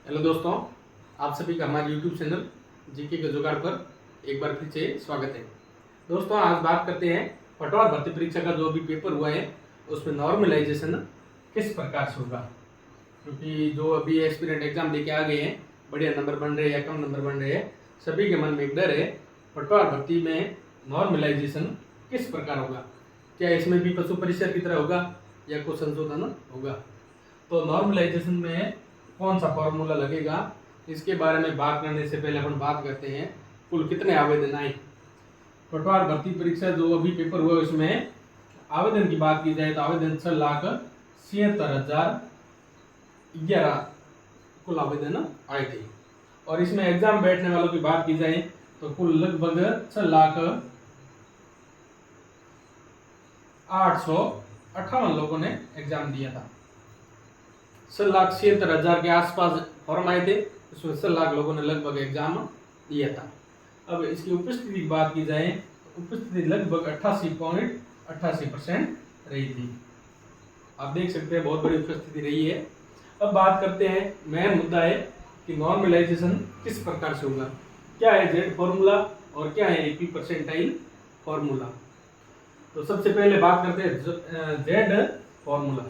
Hello दोस्तों, आप सभी का हमारे YouTube चैनल जीके के जुगाड़ पर एक बार फिर से स्वागत है। दोस्तों, आज बात करते हैं पटवार भर्ती परीक्षा का जो अभी पेपर हुआ है उसमें नॉर्मलाइजेशन किस प्रकार से होगा। क्योंकि जो अभी एस्पिरेंट एग्जाम देके आ गए हैं, बढ़िया नंबर बन रहे हैं या कम नंबर बन रहे हैं, सभी के मन में एक डर है पटवार भर्ती में नॉर्मलाइजेशन किस प्रकार होगा। क्या इसमें भी पशु परिषद की तरह होगा या कुछ संशोधन होगा। तो नॉर्मलाइजेशन में कौन सा फॉर्मूला लगेगा, इसके बारे में बात करने से पहले अपन बात करते हैं कुल कितने आवेदन आए। पटवार भर्ती परीक्षा जो अभी पेपर हुआ उसमें आवेदन की बात की जाए तो आवेदन 6,76,011 कुल आवेदन आए थे। और इसमें एग्जाम बैठने वालों की बात की जाए तो कुल लगभग 6,08,58 लोगों ने एग्जाम दिया था। 6,76,000 के आसपास फॉर्म आए थे, उसमें 6,00,000 लोगों ने लगभग एग्जाम दिया था। अब इसकी उपस्थिति की बात की जाए तो उपस्थिति लगभग 88.88% रही थी। आप देख सकते हैं बहुत बड़ी उपस्थिति रही है। अब बात करते हैं, मेन मुद्दा है कि नॉर्मलाइजेशन किस प्रकार से होगा, क्या है जेड फॉर्मूला और क्या है एपी परसेंटाइल फॉर्मूला। तो सबसे पहले बात करते हैं जेड फॉर्मूला।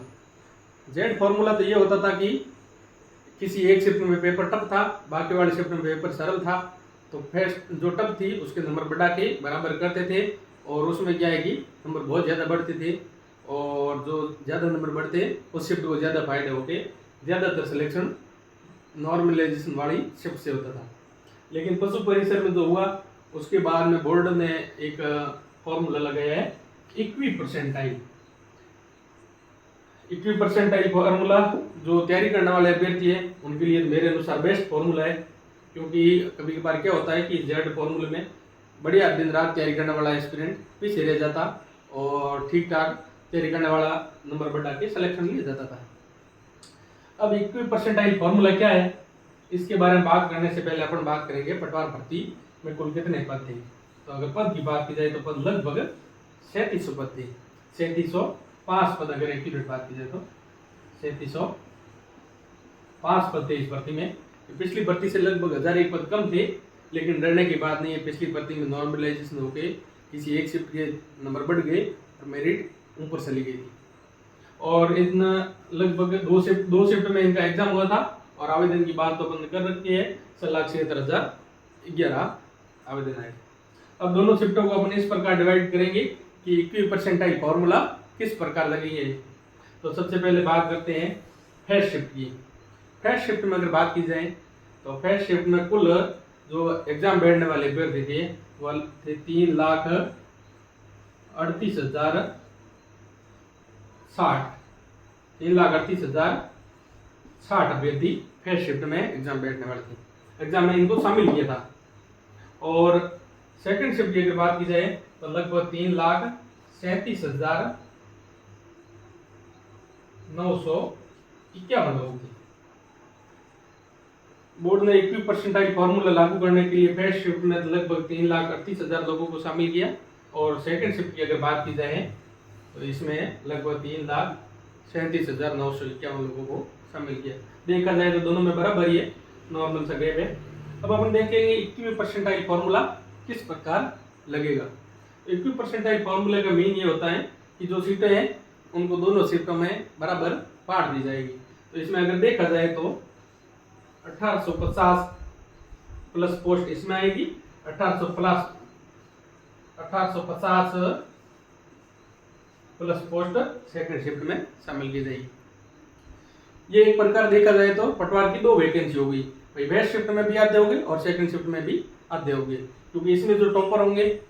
जेड फॉर्मूला तो ये होता था कि किसी एक शिफ्ट में पेपर टफ था, बाकी वाले शिफ्ट में पेपर सरल था, तो फर्स्ट जो टफ थी उसके नंबर बढ़ा के बराबर करते थे। और उसमें क्या है कि नंबर बहुत ज़्यादा बढ़ते थे और जो ज़्यादा नंबर बढ़ते उस शिफ्ट को ज़्यादा फायदा होके ज़्यादातर सिलेक्शन नॉर्मलाइजेशन वाली शिफ्ट से होता था। लेकिन पशु परिसर में जो हुआ उसके बाद में बोर्ड ने एक फॉर्मूला लगाया है इक्वी परसेंटाइल फॉर्मूला। जो तैयारी करने वाले अभ्यर्थी है उनके लिए मेरे अनुसार बेस्ट फॉर्मूला है। क्योंकि कभी कभार क्या होता है कि जेड फॉर्मूले में बढ़िया दिन रात तैयारी करने वाला एस्पिरेंट पीछे रह जाता और ठीक ठाक तैयारी करने वाला नंबर बढ़ा के सिलेक्शन लिया जाता था। अब इक्वी परसेंटाइल फॉर्मूला क्या है, इसके बारे में बात करने से पहले अपन बात करेंगे पटवार भर्ती में कुल कितने पद थे। तो अगर पद की बात की जाए तो पद लगभग 3700 पद थे। 3705 पद अगर एक्यूरेट बात की जाए तो 3705 पद थे इस भर्ती में। पिछली भर्ती से लगभग 1001 पद कम थे, लेकिन डरने की बात नहीं है। पिछली भर्ती में नॉर्मलाइजेशन होके किसी एक शिफ्ट के नंबर बढ़ गए और मेरिट ऊपर चली गई थी। और इन लगभग दो शिफ्ट में इनका एग्जाम हुआ था और आवेदन की बात तो बंद कर रखी है। 6,76,011 आवेदन आए। अब दोनों शिफ्टों को अपन इस प्रकार डिवाइड करेंगे कि इक्वी परसेंटाइल फॉर्मूला किस प्रकार लगेंगे। तो सबसे पहले बात करते हैं फर्स्ट शिफ्ट की। फर्स्ट शिफ्ट में अगर बात की जाए तो फर्स्ट शिफ्ट में कुल जो एग्जाम बैठने वाले अभ्यर्थी थे वो थे 3,38,060 अभ्यर्थी फर्स्ट शिफ्ट में एग्जाम बैठने वाले थे। एग्जाम में इनको शामिल किया था। और सेकंड शिफ्ट की अगर बात की जाए तो लगभग 3,37,951 लोग थे। बोर्ड ने इक्वी परसेंटाइल फॉर्मूला लागू करने के लिए फर्स्ट शिफ्ट में लगभग 3,38,000 लोगों को शामिल किया और सेकंड शिफ्ट की अगर बात की जाए तो इसमें लगभग 3,37,951 लोगों को शामिल किया। देखा जाए तो दोनों में बराबर ही है, नॉर्मल सा गैप है। अब अपन देखेंगे इक्वी परसेंटाइल फॉर्मूला किस प्रकार लगेगा। इक्वी परसेंटाइल फॉर्मूले का मीन ये होता है कि जो सीटें हैं उनको दोनों शिफ्टों में बराबर बांट दी जाएगी। तो इसमें अगर देखा जाए तो 1850 प्लस पोस्ट इसमें आएगी, 1850 प्लस पोस्ट सेकंड शिफ्ट में शामिल की जाएगी। ये एक प्रकार देखा जाए तो पटवार की 2 वैकेंसी होगी, भाई फर्स्ट शिफ्ट में भी आधे होंगे और सेकंड शिफ्ट में भी आधे होंगे। क्योंकि इसमें जो टॉपर होंगे,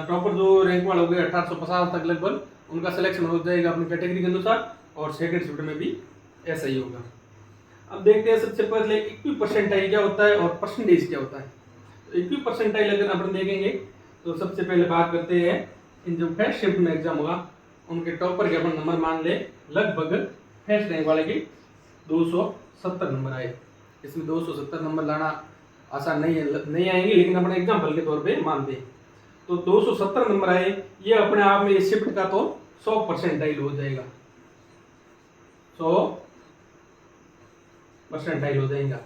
टॉपर जो रैंक वाले होंगे 1850 तक लगभग, उनका सिलेक्शन हो जाएगा अपनी कैटेगरी के अनुसार और सेकंड शिफ्ट में भी ऐसा ही होगा। अब देखते हैं सबसे पहले इक्वी परसेंटाइल क्या होता है और परसेंटेज क्या होता है। तो इक्वी परसेंटाइल अगर अपन देखेंगे तो सबसे पहले बात करते हैं इन जो फर्स्ट शिफ्ट में एग्जाम होगा उनके टॉपर के अपन नंबर मान ले, लगभग फर्स्ट रैंक वाले के 270 नंबर आए। इसमें 270 नंबर लाना आसान नहीं है, नहीं आएंगे, लेकिन अपने एग्जाम्पल के तौर पे मानते हैं। तो 270 नंबर आए, ये अपने आप में इस शिफ्ट का तो 100 परसेंटाइल हो जाएगा। 100 परसेंटाइल हो जाएगा।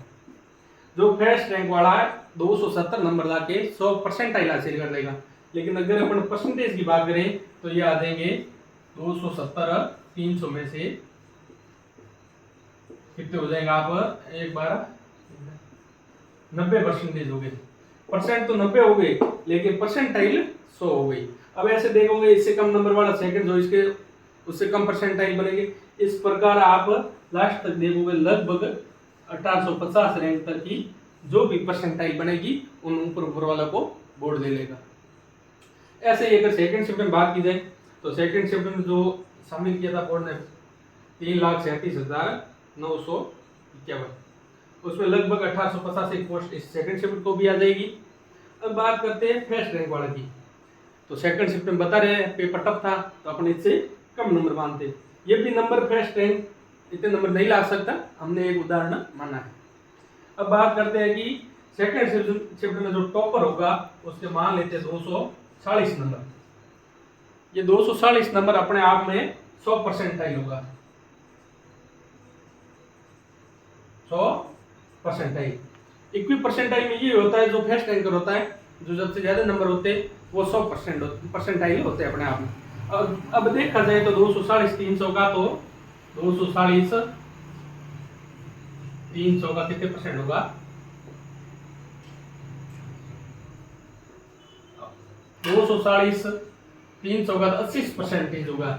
जो फर्स्ट रैंक वाला है 270 नंबर लाके 100 परसेंटाइल हासिल कर लेगा। लेकिन अगर अपन परसेंटेज की बात करें तो ये आ जाएंगे 270 300 में से कितने हो जाएगा, आप एक बार 90% हो गए। परसेंट तो 90 हो गए लेकिन परसेंटाइल 100 हो गई। अब ऐसे देखोगे इससे कम नंबर वाला सेकंड जो इसके उससे कम परसेंटाइल बनेंगे। इस प्रकार आप लास्ट तक देखोगे लगभग 1850 रैंक तक की जो भी परसेंटाइल बनेगी उन ऊपर वाला को बोर्ड ले लेगा। ऐसे ही अगर सेकंड शिफ्ट में बात की जाए तो सेकंड शिफ्ट में जो शामिल किया था बोर्ड ने 3,37,951, उसमें लगभग 1850 एक पोस्ट इस सेकंड शिफ्ट को भी आ जाएगी। अब बात करते हैं फर्स्ट रैंक वाले की। तो सेकंड शिफ्ट में बता रहे हैं पेपर टफ था तो अपन इससे कम नंबर मानते। ये भी नंबर फर्स्ट रैंक इतने नंबर नहीं ला सकता, हमने एक उदाहरण माना है। अब बात करते हैं कि सेकंड शिफ्ट में जो टॉपर होगा उसके मान लेते हैं 240 नंबर। ये 240 नंबर अपने आप में 100 परसेंटाइल होगा, 100 परसेंटाइल। इक्वी परसेंटाइल में ये होता है जो फर्स्ट रैंकर होता है, जो सबसे ज्यादा नंबर होते हैं वो 100 परसेंटाइल होते हैं अपने आप में। अब देखा जाए तो 240 300 का, तो 240 300 का कितने परसेंट होगा, 240 300 का 80 परसेंटेज होगा।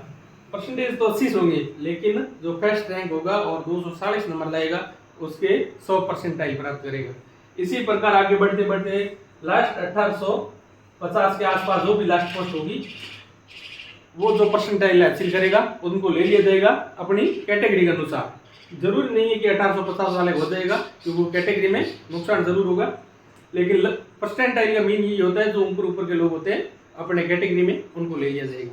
परसेंटेज तो 80 होंगे लेकिन जो फर्स्ट रैंक होगा और 240 नंबर लाएगा उसके 100 परसेंटाइल प्राप्त करेगा। इसी प्रकार आगे बढ़ते बढ़ते लास्ट 1850 के आसपास जो भी लास्ट पोस्ट होगी वो जो परसेंटाइल हासिल करेगा उनको ले लिया जाएगा अपनी कैटेगरी के अनुसार। जरूरी नहीं है कि 1850 वाले हो जाएगा क्योंकि वो कैटेगरी में नुकसान जरूर होगा, लेकिन परसेंटाइल का मीन ये होता है जो ऊपर के लोग होते हैं अपने कैटेगरी में उनको ले लिया जाएगा।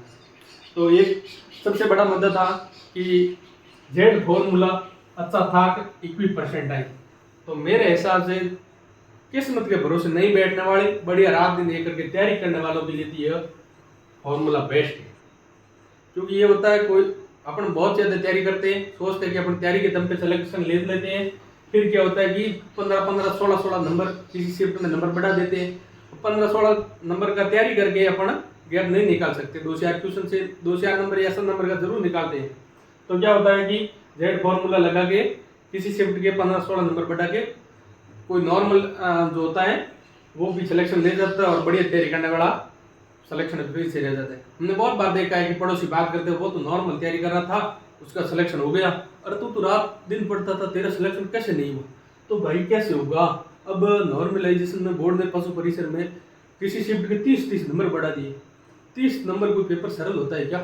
तो ये सबसे बड़ा मुद्दा था कि जेड फॉर्मूला अच्छा था इक्वी परसेंटाइल। तो मेरे हिसाब से किस्मत के भरोसे नहीं बैठने वाले बढ़िया रात दिन एक करके तैयारी करने वालों के लिए यह फॉर्मूला बेस्ट है। क्योंकि ये होता है कोई अपन बहुत ज्यादा तैयारी करते हैं, सोचते हैं कि अपन तैयारी के दम पे सिलेक्शन ले लेते हैं, फिर क्या होता है कि 15 16 नंबर किसी शिफ्ट में नंबर बढ़ा देते हैं। 15-16 नंबर का तैयारी करके अपन गैप नहीं निकाल सकते, 2-4 क्वेश्चन से 2-4 नंबर या 7 नंबर का जरूर निकालते हैं। तो क्या होता है कि जेड फॉर्मूला लगा के किसी शिफ्ट के 15-16 नंबर बढ़ा के कोई नॉर्मल जो होता है वो भी सिलेक्शन ले जाता है और बढ़िया तैयारी करने वाला सिलेक्शन फिर से रह जाता है। हमने बहुत बार देखा है कि पड़ोसी बात करते हो वो तो नॉर्मल तैयारी कर रहा था उसका सिलेक्शन हो गया, अरे तू तो रात दिन पढ़ता था तेरा सिलेक्शन कैसे नहीं हुआ। तो भाई कैसे होगा, अब नॉर्मलाइजेशन में बोर्ड ने पशु परिसर में किसी शिफ्ट के 30 नंबर बढ़ा दिए। 30 नंबर कोई पेपर सरल होता है क्या?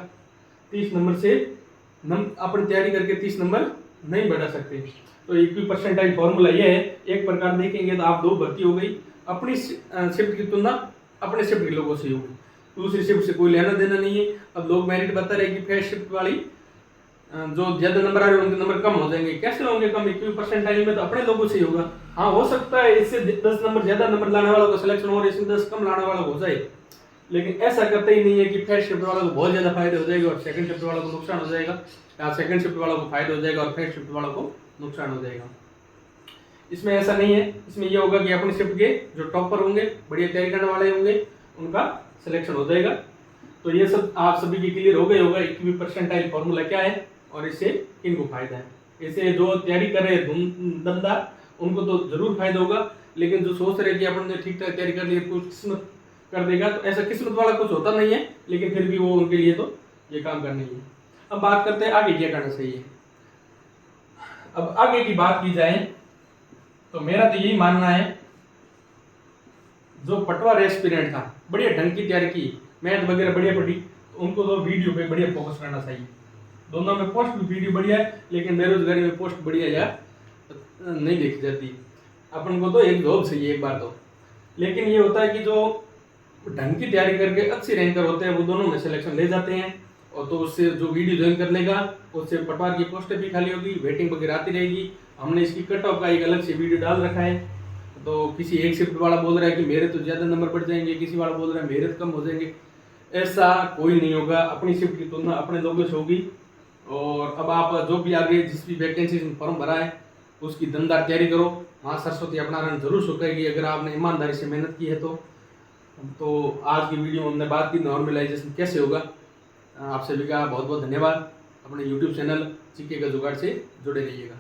30 नंबर से अपन तैयारी करके 30 नंबर नहीं बढ़ा सकते। तो इक्वी परसेंटाइल फॉर्मूला ये है, एक प्रकार देखेंगे तो आप दो भर्ती हो गई, अपनी शिफ्ट की तुलना अपने शिफ्ट के लोगों से होगी, दूसरी शिफ्ट से कोई लेना देना नहीं है। अब लोग मेरिट बता रहे कि फर्स्ट शिफ्ट वाली जो ज्यादा नंबर आ रहे हैं उनके नंबर कम हो जाएंगे। कैसे होंगे कम? इक्वी परसेंटाइल में तो अपने लोगों से ही होगा। हाँ हो सकता है इससे 10 नंबर ज्यादा नंबर लाने वालों का सिलेक्शन हो और इससे 10 कम लाने वाला हो जाए, लेकिन ऐसा करते ही नहीं है कि फर्स्ट शिफ्ट वालों को बहुत ज्यादा फायदा हो जाएगा और सेकंड शिफ्ट वालों को नुकसान हो जाएगा, या सेकंड शिफ्ट वालों को फायदा हो जाएगा और फर्स्ट शिफ्ट वालों को नुकसान हो जाएगा। इसमें ऐसा नहीं है, इसमें यह होगा कि अपनी शिफ्ट के जो टॉपर होंगे बढ़िया तैयारी करने वाले होंगे उनका सिलेक्शन हो जाएगा। तो ये सब आप सभी के क्लियर हो गए होगा इक्वी परसेंटाइल फॉर्मूला क्या है और इससे किनको फायदा है। इससे जो तैयारी कर रहे हैं दमदार उनको तो जरूर फायदा होगा, लेकिन जो सोच रहे कि अपन ने ठीक ठाक तैयारी कर ली कुछ किस्मत कर देगा, तो ऐसा किस्मत वाला कुछ होता नहीं है, लेकिन फिर भी वो उनके लिए तो ये काम करना ही है। अब बात करते हैं आगे क्या करना चाहिए। अब आगे की बात की जाए तो मेरा तो यही मानना है, जो पटवार एस्पिरेंट था बढ़िया ढंग की तैयारी की, मैथ वगैरह बढ़िया पढ़ी, तो उनको तो वीडियो पे बढ़िया फोकस करना चाहिए। दोनों में पोस्ट भी वीडियो बढ़िया है, लेकिन बेरोजगारी में पोस्ट बढ़िया या नहीं देखी जाती। अपन को तो एक जॉब चाहिए एक बार तो, लेकिन ये होता है कि जो ढंग की तैयारी करके अच्छे रैंकर होते हैं वो दोनों में सिलेक्शन ले जाते हैं, और तो उससे जो वीडियो ज्वाइन कर लेगा उससे पटवार की पोस्टें भी खाली होगी, वेटिंग वगैरह आती रहेगी। हमने इसकी कट ऑफ का एक अलग से वीडियो डाल रखा है। तो किसी एक शिफ्ट वाला बोल रहा है कि मेरे तो ज़्यादा नंबर बढ़ जाएंगे, किसी वाला बोल रहा है मेरे तो कम हो जाएंगे। ऐसा कोई नहीं होगा, अपनी शिफ्ट की तुलना अपने लोगों से होगी। और अब आप जो भी आगे जिस भी वैकेंसी फॉर्म भरा है उसकी दमदार तैयारी करो। माँ सरस्वती अपना रंग जरूर सुखाएगी अगर आपने ईमानदारी से मेहनत की है तो आज की वीडियो में हमने बात की नॉर्मलाइजेशन कैसे होगा। आप सभी का बहुत बहुत धन्यवाद। अपने YouTube चैनल जीके का जुगाड़ से जुड़े रहिएगा।